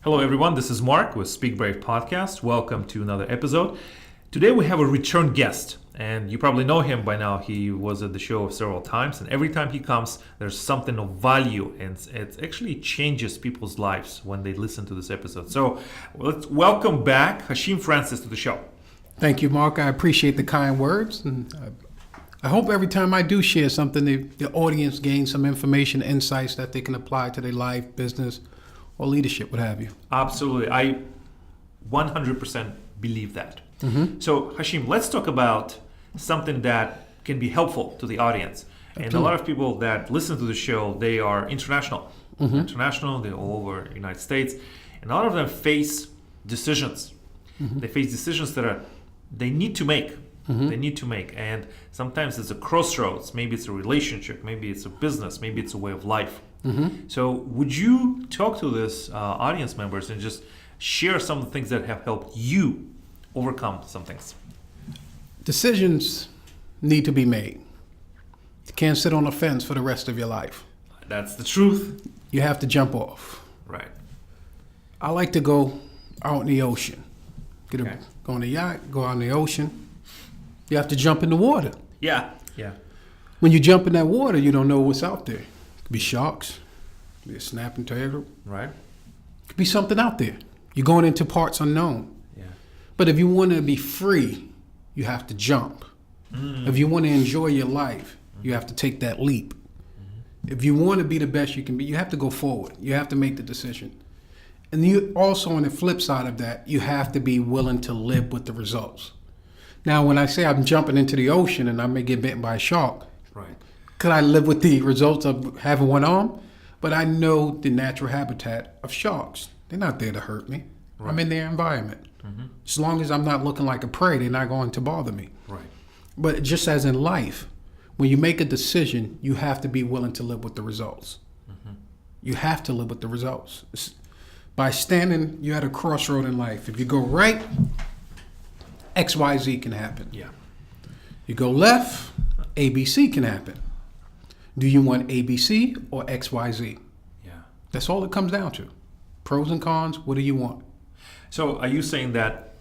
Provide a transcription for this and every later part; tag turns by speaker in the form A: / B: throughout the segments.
A: Hello, everyone. This is Mark with Speak Brave Podcast. Welcome to another episode. Today we have a return guest, and you probably know him by now. He was at the show several times, and every time he comes, there's something of value, and it actually changes people's lives when they listen to this episode. So let's welcome back Hasheem Francis to the show.
B: Thank you, Mark. I appreciate the kind words, and I hope every time I do share something, the audience gains some information, insights that they can apply to their life, business, or leadership, what have you.
A: Absolutely. I 100% believe that. Mm-hmm. So, Hasheem, let's talk about something that can be helpful to the audience. Absolutely. And a lot of people that listen to the show, they are international. Mm-hmm. International, they're all over the United States. And a lot of them face decisions. Mm-hmm. They face decisions that they need to make. Mm-hmm. They need to make. And sometimes it's a crossroads. Maybe it's a relationship. Maybe it's a business. Maybe it's a way of life. Mm-hmm. So would you talk to this audience members and just share some of the things that have helped you overcome some things?
B: Decisions need to be made. You can't sit on the fence for the rest of your life.
A: That's the truth.
B: You have to jump off.
A: Right.
B: I like to go out in the ocean. Go on a yacht, go out in the ocean. You have to jump in the water.
A: Yeah.
B: When you jump in that water, you don't know what's out there. It could be sharks, it could be a snapping turtle.
A: Right.
B: It could be something out there. You're going into parts unknown.
A: Yeah.
B: But if you want to be free, you have to jump. Mm. If you want to enjoy your life, you have to take that leap. Mm-hmm. If you want to be the best you can be, you have to go forward. You have to make the decision. And you also, on the flip side of that, you have to be willing to live with the results. Now, when I say I'm jumping into the ocean and I may get bitten by a shark,
A: right?
B: Could I live with the results of having one arm? But I know the natural habitat of sharks. They're not there to hurt me. Right. I'm in their environment. Mm-hmm. As long as I'm not looking like a prey, they're not going to bother me.
A: Right.
B: But just as in life, when you make a decision, you have to be willing to live with the results. Mm-hmm. You have to live with the results. By standing, you're at a crossroad in life. If you go right, XYZ can happen.
A: Yeah.
B: You go left, ABC can happen. Do you want ABC or XYZ?
A: Yeah.
B: That's all it comes down to. Pros and cons, what do you want?
A: So are you saying that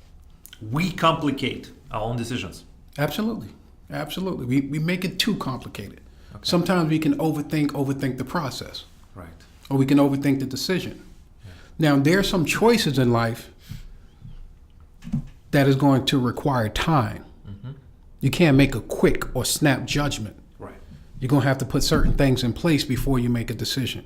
A: we complicate our own decisions?
B: Absolutely. We make it too complicated. Okay. Sometimes we can overthink the process.
A: Right.
B: Or we can overthink the decision. Yeah. Now, there are some choices in life that is going to require time. Mm-hmm. You can't make a quick or snap judgment.
A: Right.
B: You're going to have to put certain things in place before you make a decision.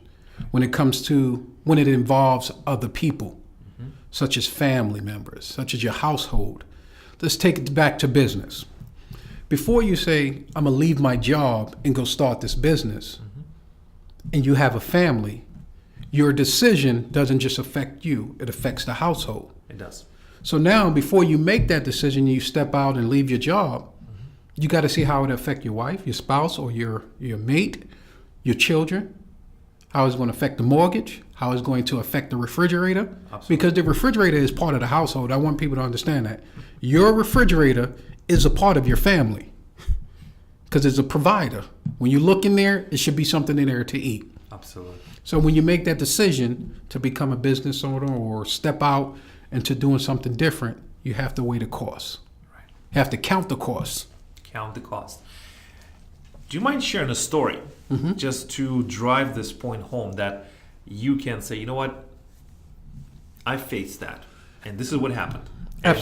B: When it involves other people, mm-hmm. such as family members, such as your household. Let's take it back to business. Before you say, I'm going to leave my job and go start this business, mm-hmm. and you have a family, your decision doesn't just affect you, it affects the household.
A: It does.
B: So now, before you make that decision, you step out and leave your job, mm-hmm. you got to see how it affect your wife, your spouse, or your mate, your children, how it's going to affect the mortgage, how it's going to affect the refrigerator. Absolutely. Because the refrigerator is part of the household. I want people to understand that. Your refrigerator is a part of your family because it's a provider. When you look in there, it should be something in there to eat.
A: Absolutely.
B: So when you make that decision to become a business owner or step out into doing something different, you have to weigh the costs.
A: Right.
B: You have to count the costs.
A: Count the cost. Do you mind sharing a story, mm-hmm. just to drive this point home that you can say, you know what, I faced that, and this is what happened. And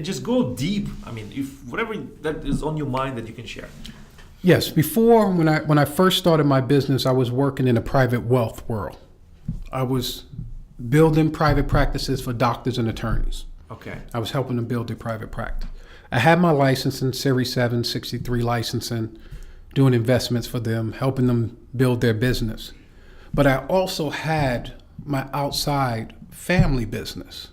A: just go deep. I mean, if whatever that is on your mind that you can share.
B: Yes. Before, when I first started my business, I was working in the private wealth world. I was building private practices for doctors and attorneys.
A: Okay.
B: I was helping them build their private practice. I had my licensing, Series 7, 63 licensing, doing investments for them, helping them build their business. But I also had my outside family business.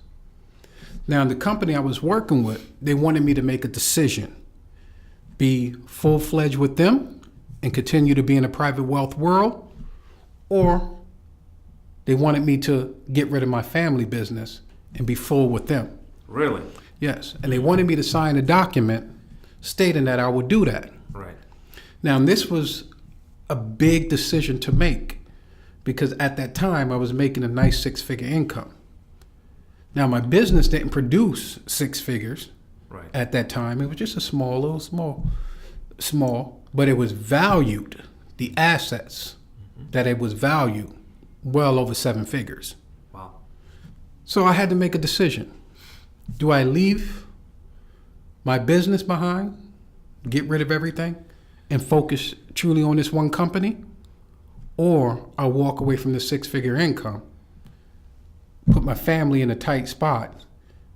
B: Now, the company I was working with, they wanted me to make a decision, be full-fledged with them and continue to be in the private wealth world, or they wanted me to get rid of my family business and be full with them.
A: Really?
B: Yes. And they wanted me to sign a document stating that I would do that.
A: Right.
B: Now, this was a big decision to make because at that time I was making a nice 6-figure income. Now, my business didn't produce six figures
A: Right.
B: at that time. It was just a small, but it was valued, the assets that it was valued well over seven figures.
A: Wow.
B: So I had to make a decision. Do I leave my business behind, get rid of everything, and focus truly on this one company? Or I walk away from the six-figure income, put my family in a tight spot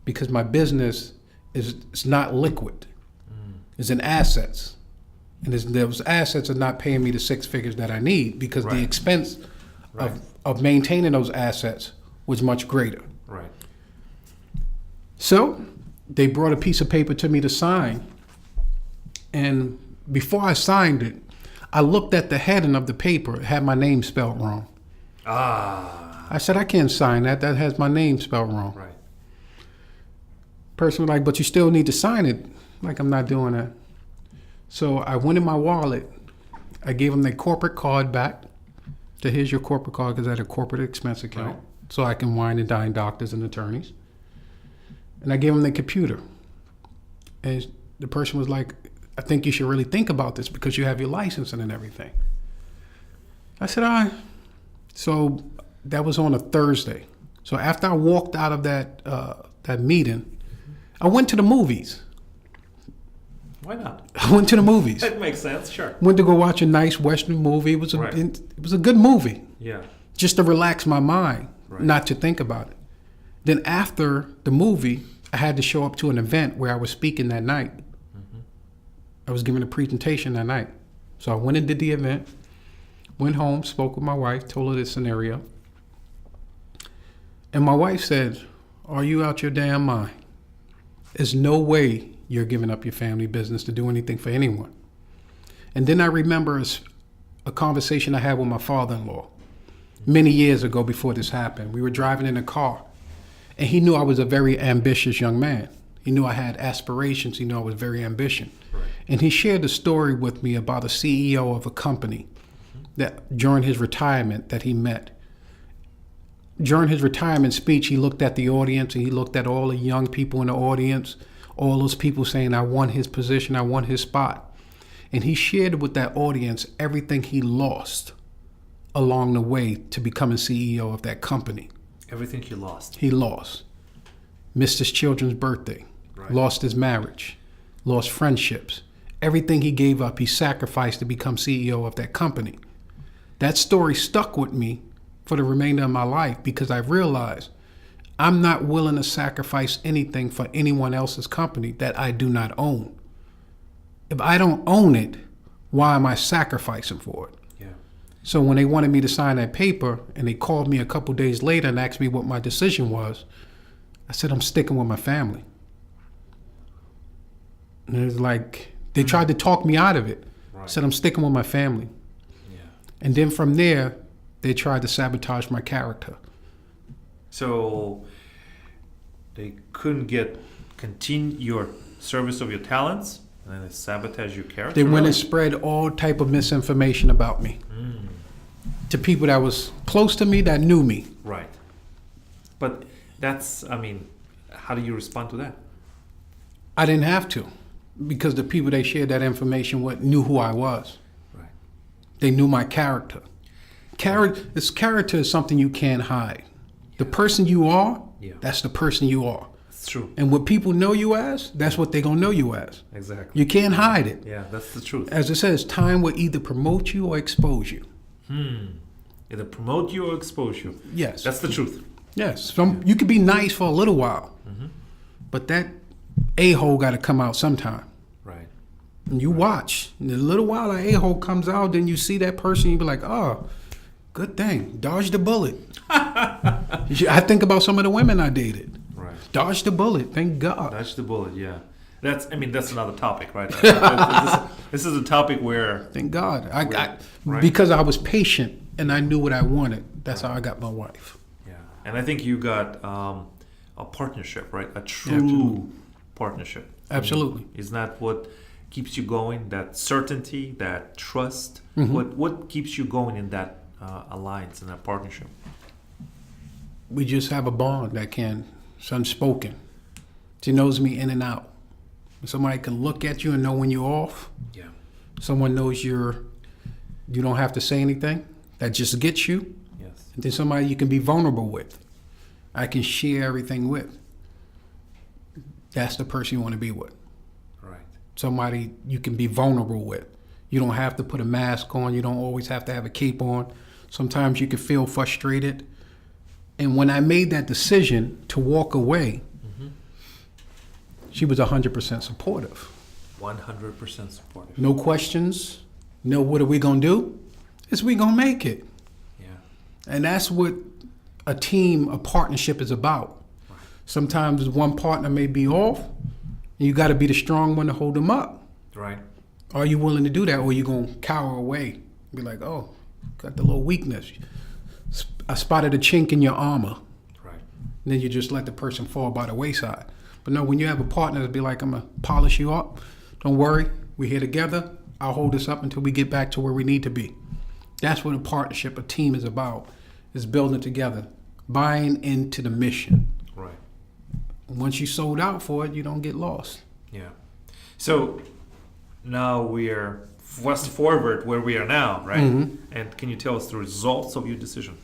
B: because my business is not liquid. It's in assets. And those assets are not paying me the six figures that I need because the expense of maintaining those assets was much greater.
A: Right.
B: So they brought a piece of paper to me to sign. And before I signed it, I looked at the heading of the paper. It had my name spelled wrong. I said, I can't sign that. That has my name spelled wrong.
A: Right.
B: Person was like, but you still need to sign it. Like, I'm not doing that. So I went in my wallet. I gave them their corporate card back. So here's your corporate card because I had a corporate expense account.
A: Right.
B: So I can wine and dine doctors and attorneys. And I gave them their computer. And the person was like, I think you should really think about this because you have your licensing and everything. I said, all right. So that was on a Thursday. So after I walked out of that meeting, I went to the movies.
A: Why not?
B: I went to the movies.
A: That makes sense. Sure.
B: Went to go watch a nice Western movie. It was a good movie.
A: Yeah.
B: Just to relax my mind,
A: Right.
B: not to think about it. Then after the movie, I had to show up to an event where I was speaking that night. I was giving a presentation that night. So I went and did the event, went home, spoke with my wife, told her this scenario. And my wife said, are you out your damn mind? There's no way you're giving up your family business to do anything for anyone. And then I remember a conversation I had with my father-in-law many years ago before this happened. We were driving in a car, and he knew I was a very ambitious young man. He knew I had aspirations. He knew I was very ambitious.
A: Right.
B: And he shared a story with me about a CEO of a company that during his retirement that he met. During his retirement speech, he looked at the audience and he looked at all the young people in the audience, all those people saying, I want his position, I want his spot. And he shared with that audience everything he lost along the way to becoming CEO of that company.
A: Everything he lost.
B: He lost. Missed his children's birthday.
A: Right.
B: Lost his marriage. Lost friendships. Everything he gave up, he sacrificed to become CEO of that company. That story stuck with me for the remainder of my life because I realized I'm not willing to sacrifice anything for anyone else's company that I do not own. If I don't own it, why am I sacrificing for it?
A: Yeah.
B: So when they wanted me to sign that paper and they called me a couple days later and asked me what my decision was, I said, I'm sticking with my family. And it was like, they tried to talk me out of it.
A: Right.
B: I said, I'm sticking with my family.
A: Yeah.
B: And then from there, they tried to sabotage my character.
A: So they couldn't continue your service of your talents, and then they sabotage your character.
B: They went and spread all type of misinformation about me to people that was close to me that knew me.
A: Right. But that's, I mean, how do you respond to that?
B: I didn't have to because the people they shared that information with knew who I was.
A: Right.
B: They knew my character. This character is something you can't hide. The person you are, that's the person you are.
A: It's true.
B: And what people know you as, that's what they're going to know you as.
A: Exactly.
B: You can't hide it.
A: Yeah, that's the truth.
B: As it says, time will either promote you or expose you.
A: Either promote you or expose you.
B: Yes.
A: That's the truth.
B: Yes. You could be nice for a little while, but that a-hole got to come out sometime.
A: Right.
B: And you watch. In a little while, that a-hole comes out, then you see that person, you be like, oh, good thing. Dodge the bullet. I think about some of the women I dated.
A: Right.
B: Dodge the bullet. Thank God.
A: Dodge the bullet, yeah. That's another topic, right? This is a topic where...
B: Thank God.
A: Right.
B: Because I was patient and I knew what I wanted. That's how I got my wife.
A: Yeah. And I think you got a partnership, right? A true
B: Absolutely.
A: partnership.
B: Absolutely.
A: Is that what keeps you going? That certainty, that trust? What keeps you going in that alliance, in that partnership?
B: We just have a bond that can It's unspoken. She knows me in and out. Somebody can look at you and know when you're off.
A: Yeah.
B: Someone knows you don't have to say anything. That just gets you.
A: Yes.
B: And then somebody you can be vulnerable with. I can share everything with. That's the person you want to be with.
A: Right.
B: Somebody you can be vulnerable with. You don't have to put a mask on. You don't always have to have a cape on. Sometimes you can feel frustrated. And when I made that decision to walk away, she was 100% supportive.
A: 100% supportive.
B: No questions. No, what are we going to do? It's we going to make it.
A: Yeah.
B: And that's what a team, a partnership is about.
A: Right.
B: Sometimes one partner may be off, and you got to be the strong one to hold them up.
A: Right.
B: Are you willing to do that, or are you going to cower away? Be like, oh, got the little weakness. I spotted a chink in your armor.
A: Right.
B: And then you just let the person fall by the wayside. But no, when you have a partner to be like, I'm going to polish you up. Don't worry. We're here together. I'll hold this up until we get back to where we need to be. That's what a partnership, a team is about, is building together, buying into the mission.
A: Right.
B: Once you sold out for it, you don't get lost.
A: Yeah. So now we're fast forward where we are now, right? And can you tell us the results of your decision?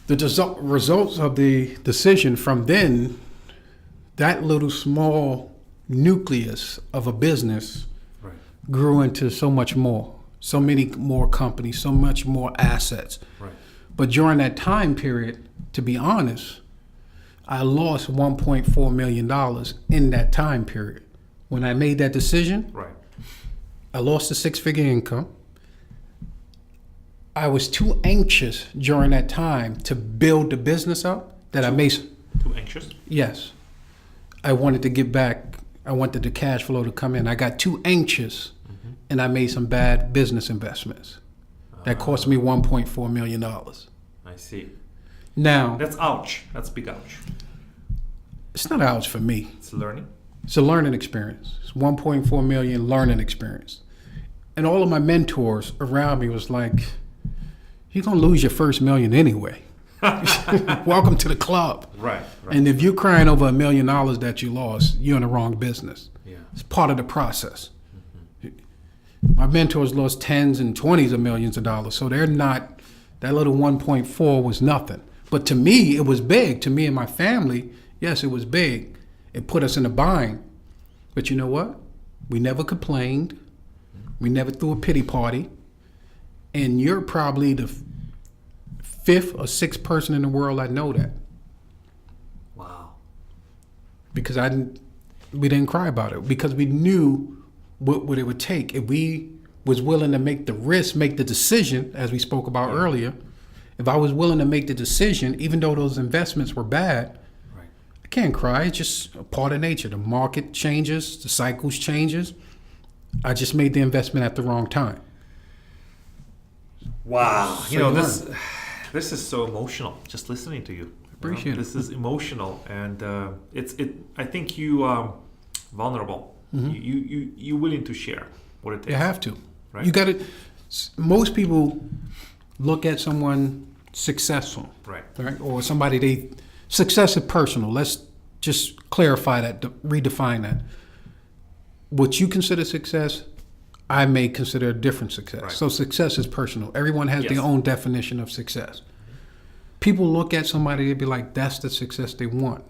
B: The results of the decision from then, that little small nucleus of a business
A: Right.
B: grew into so much more, so many more companies, so much more assets.
A: Right.
B: But during that time period, to be honest, I lost $1.4 million in that time period. When I made that decision,
A: Right.
B: I lost a six-figure income. I was too anxious during that time to build the business up that I made.
A: Too anxious?
B: Yes. I wanted to get back. I wanted the cash flow to come in. I got too anxious and I made some bad business investments. That cost me $1.4 million.
A: I see.
B: Now,
A: That's ouch. That's big ouch.
B: it's not ouch for me.
A: It's learning.
B: It's a learning experience. It's 1.4 million learning experience. And all of my mentors around me was like, you're going to lose your first million anyway. Welcome to the club.
A: Right. Right.
B: And if you're crying over $1 million that you lost, you're in the wrong business.
A: Yeah.
B: It's part of the process. My mentors lost tens and 20s of millions of dollars. So they're not, that little 1.4 was nothing. But to me, it was big. To me and my family, yes, it was big. It put us in a bind. But you know what? We never complained. We never threw a pity party. And you're probably the fifth or sixth person in the world I know that.
A: Wow.
B: Because we didn't cry about it. Because we knew what it would take. If we was willing to make the risk, make the decision, as we spoke about earlier, if I was willing to make the decision, even though those investments were bad,
A: Right.
B: I can't cry. It's just a part of nature. The market changes, the cycles changes. I just made the investment at the wrong time.
A: Wow.
B: So
A: You know,
B: you
A: this is so emotional. Just listening to you.
B: Appreciate it.
A: This is emotional, and I think you vulnerable. You willing to share what it takes.
B: You have to.
A: Right.
B: You got to. Most people look at someone successful,
A: Right.
B: right, or somebody success is personal. Let's just clarify that, redefine that. What you consider success, I may consider a different success.
A: Right.
B: So success is personal. Everyone has
A: Yes.
B: their own definition of success. People look at somebody and be like, that's the success they want,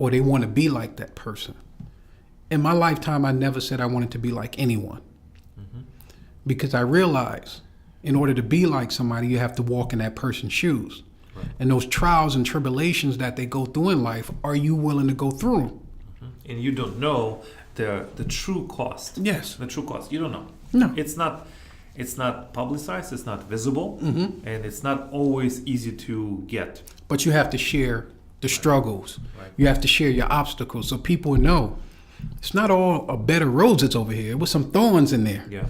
B: or they want to be like that person. In my lifetime, I never said I wanted to be like anyone, because I realized in order to be like somebody, you have to walk in that person's shoes.
A: Right.
B: And those trials and tribulations that they go through in life, are you willing to go through them?
A: And you don't know the true cost.
B: Yes.
A: The true cost. You don't know.
B: No.
A: It's not publicized. It's not visible, and it's not always easy to get.
B: But you have to share the struggles.
A: Right.
B: You have to share your obstacles so people know it's not all a bed of roses over here. With some thorns in there.
A: Yeah.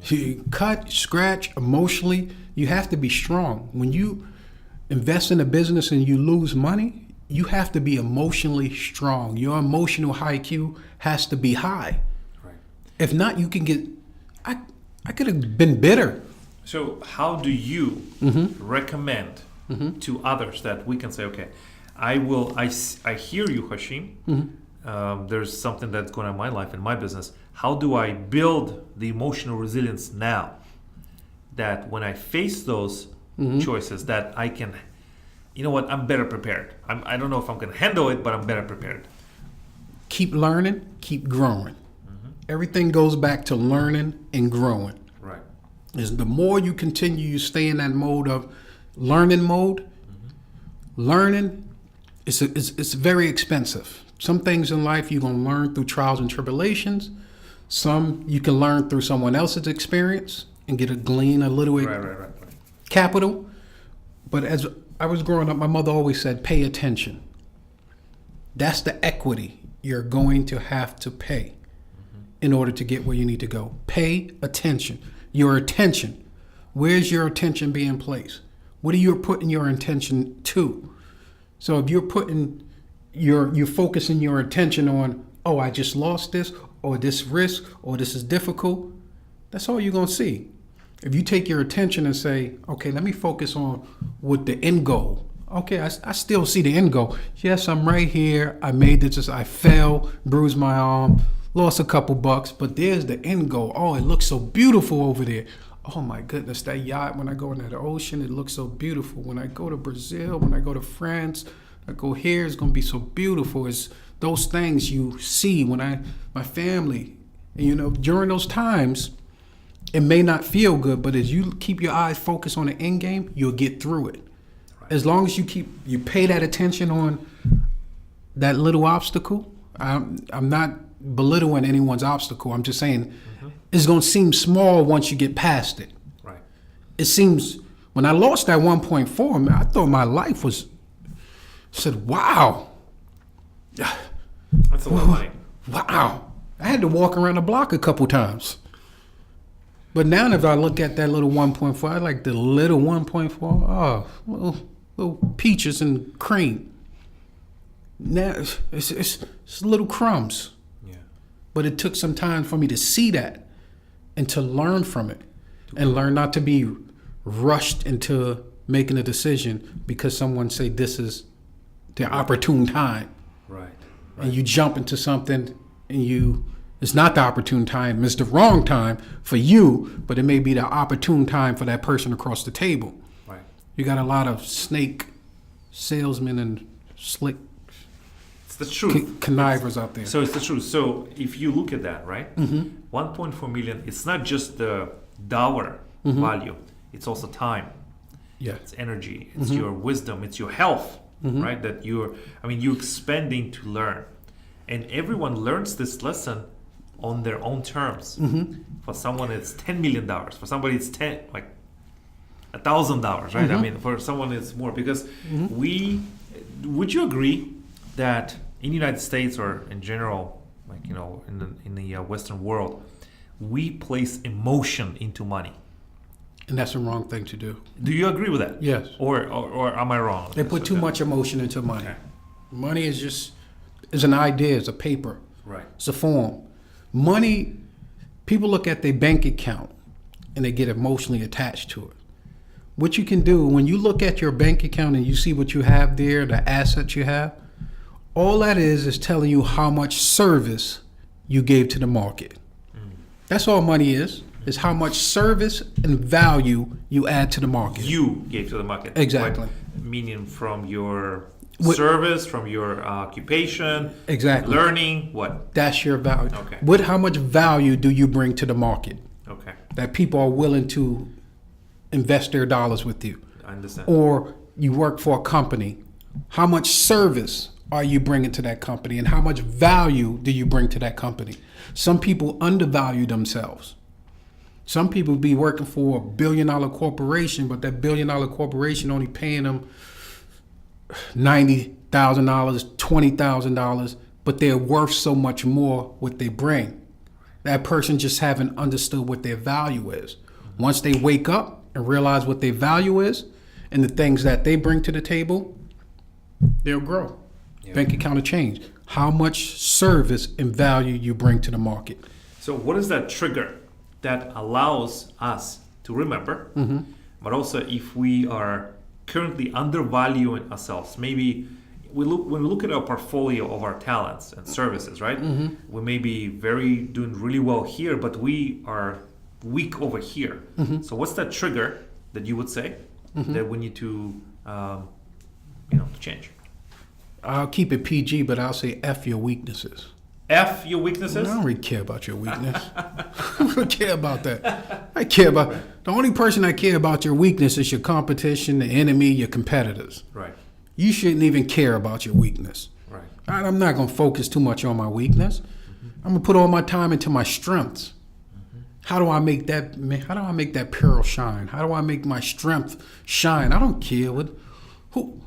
B: You cut, scratch, emotionally, you have to be strong. When you invest in a business and you lose money, you have to be emotionally strong. Your emotional IQ has to be high.
A: Right.
B: If not, you can get, I could have been bitter.
A: So how do you recommend to others that we can say, okay, I hear you, Hasheem. There's something that's going on in my life, in my business. How do I build the emotional resilience now? That when I face those choices, that I can, you know what, I'm better prepared. I don't know if I'm going to handle it, but I'm better prepared.
B: Keep learning, keep growing. Everything goes back to learning and growing.
A: Right.
B: Is the more you continue, you stay in that mode of learning mode. Learning, it's very expensive. Some things in life you're going to learn through trials and tribulations. Some you can learn through someone else's experience and glean a little
A: Right.
B: capital. But as I was growing up, my mother always said, pay attention. That's the equity you're going to have to pay in order to get where you need to go. Pay attention. Your attention. Where's your attention being placed? What are you putting your attention to? So if you're focusing your attention on, oh, I just lost this, or this risk, or this is difficult, that's all you're going to see. If you take your attention and say, okay, let me focus on what the end goal. Okay, I still see the end goal. Yes, I'm right here. I made this. I fell, bruised my arm, lost a couple bucks, but there's the end goal. Oh, it looks so beautiful over there. Oh my goodness, that yacht, when I go into the ocean, it looks so beautiful. When I go to Brazil, when I go to France, I go here, it's going to be so beautiful. It's those things you see my family, and during those times, it may not feel good, but as you keep your eyes focused on the end game, you'll get through it. Right. As long as you pay that attention on that little obstacle. I'm not belittling anyone's obstacle. I'm just saying it's going to seem small once you get past it.
A: Right.
B: It seems, when I lost that 1.4, man, I thought my life said, wow.
A: That's a lot of money.
B: Wow. I had to walk around the block a couple times. But now if I look at that little 1.4, I like the little 1.4. Oh, little peaches and cream. Now it's little crumbs. Yeah. But it took some time for me to see that and to learn from it and learn not to be rushed into making a decision because someone say this is the opportune time.
A: Right.
B: And you jump into something and it's not the opportune time, it's the wrong time for you, but it may be the opportune time for that person across the table.
A: Right.
B: You got a lot of snake salesmen and slick
A: it's the truth.
B: Connivers out there.
A: So it's the truth. So if you look at that, right, 1.4 million, it's not just the dollar value, it's also time.
B: Yeah.
A: It's energy, it's your wisdom, it's your health, right? That you're expending to learn. And everyone learns this lesson on their own terms. For someone it's $10 million. For somebody it's $1,000, right? I mean, for someone it's more because would you agree that in the United States or in general, in the Western world, we place emotion into money?
B: And that's the wrong thing to do.
A: Do you agree with that?
B: Yes.
A: Or am I wrong?
B: They put too much emotion into money.
A: Okay.
B: Money is an idea, it's a paper.
A: Right.
B: It's a form. Money, people look at their bank account and they get emotionally attached to it. What you can do when you look at your bank account and you see what you have there, the assets you have, all that is telling you how much service you gave to the market. That's all money is how much service and value you add to the market.
A: You gave to the market.
B: Exactly.
A: Meaning from your service, from your occupation,
B: exactly.
A: Learning, what?
B: That's your value.
A: Okay.
B: How much value do you bring to the market?
A: Okay.
B: That people are willing to invest their dollars with you.
A: I understand.
B: Or you work for a company. How much service are you bringing to that company? And how much value do you bring to that company? Some people undervalue themselves. Some people be working for a $1 billion corporation, but that $1 billion corporation only paying them $90,000, $20,000, but they're worth so much more what they bring. That person just haven't understood what their value is. Once they wake up and realize what their value is and the things that they bring to the table, they'll grow. Yeah. Bank account will change. How much service and value you bring to the market.
A: So what is that trigger that allows us to remember, but also if we are currently undervaluing ourselves, maybe when we look at our portfolio of our talents and services, right? We may be doing really well here, but we are weak over here. So what's that trigger that you would say that we need to, to change?
B: I'll keep it PG, but I'll say F your weaknesses.
A: F your weaknesses?
B: I don't really care about your weakness. I don't really care about that. I care about the only person I care about your weakness is your competition, the enemy, your competitors.
A: Right.
B: You shouldn't even care about your weakness.
A: Right.
B: I'm not going to focus too much on my weakness. I'm going to put all my time into my strengths. How do I make that pearl shine? How do I make my strength shine? I don't care who.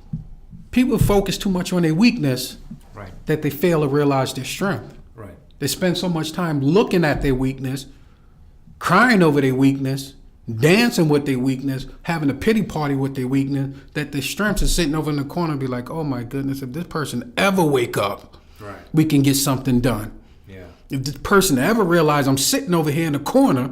B: People focus too much on their weakness,
A: right,
B: that they fail to realize their strength.
A: Right.
B: They spend so much time looking at their weakness, crying over their weakness, dancing with their weakness, having a pity party with their weakness, that their strengths is sitting over in the corner and be like, oh my goodness, if this person ever wake up,
A: right,
B: we can get something done.
A: Yeah.
B: If this person ever realize I'm sitting over here in the corner,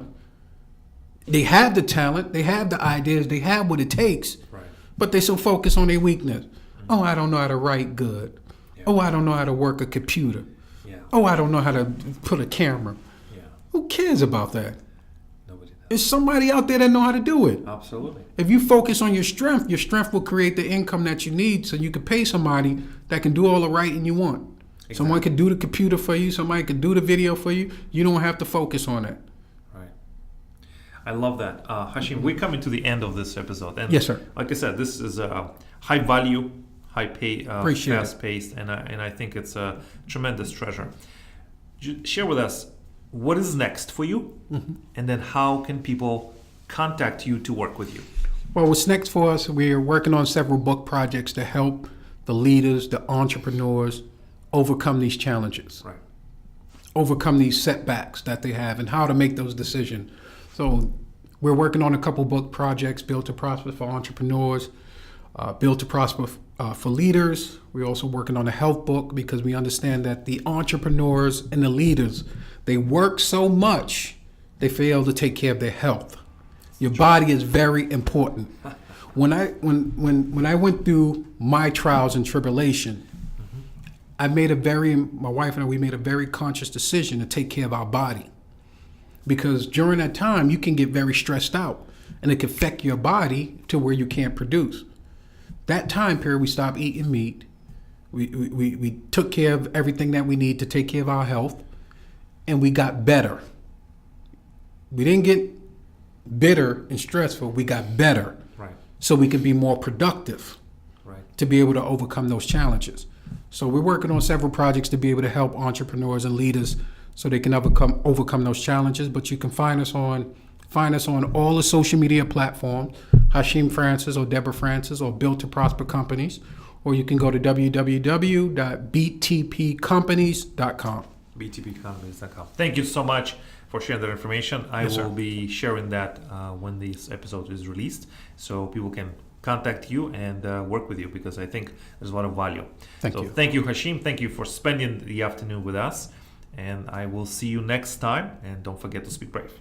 B: they have the talent, they have the ideas, they have what it takes,
A: right,
B: but they so focused on their weakness. Oh, I don't know how to write good.
A: Yeah.
B: Oh, I don't know how to work a computer.
A: Yeah.
B: Oh, I don't know how to put a camera.
A: Yeah.
B: Who cares about that?
A: Nobody does.
B: There's somebody out there that know how to do it.
A: Absolutely.
B: If you focus on your strength will create the income that you need so you can pay somebody that can do all the writing you want. Exactly. Someone could do the computer for you. Somebody could do the video for you. You don't have to focus on that.
A: Right. I love that. Hasheem, we're coming to the end of this episode. And
B: yes, sir.
A: Like I said, this is high value, high pay, fast paced, and I think it's a tremendous treasure. Share with us what is next for you, and then how can people contact you to work with you?
B: Well, what's next for us? We are working on several book projects to help the leaders, the entrepreneurs, overcome these challenges,
A: right,
B: overcome these setbacks that they have, and how to make those decisions. So we're working on a couple book projects: Built to Prosper for entrepreneurs, Built to Prosper for leaders. We're also working on a health book because we understand that the entrepreneurs and the leaders, they work so much, they fail to take care of their health. Your body is very important. When I went through my trials and tribulation, my wife and I, we made a very conscious decision to take care of our body. Because during that time, you can get very stressed out and it can affect your body to where you can't produce. That time period, we stopped eating meat. We took care of everything that we need to take care of our health, and we got better. We didn't get bitter and stressful. We got better,
A: right,
B: so we could be more productive,
A: right,
B: to be able to overcome those challenges. So we're working on several projects to be able to help entrepreneurs and leaders so they can overcome those challenges. But you can find us on all the social media platforms, Hasheem Francis or Deborah Francis or Built to Prosper Companies, or you can go to www.btpcompanies.com.
A: btpcompanies.com. Thank you so much for sharing that information. I will be sharing that when this episode is released, so people can contact you and work with you, because I think there's a lot of value.
B: Thank you.
A: Thank you, Hasheem. Thank you for spending the afternoon with us, and I will see you next time. And don't forget to speak brave.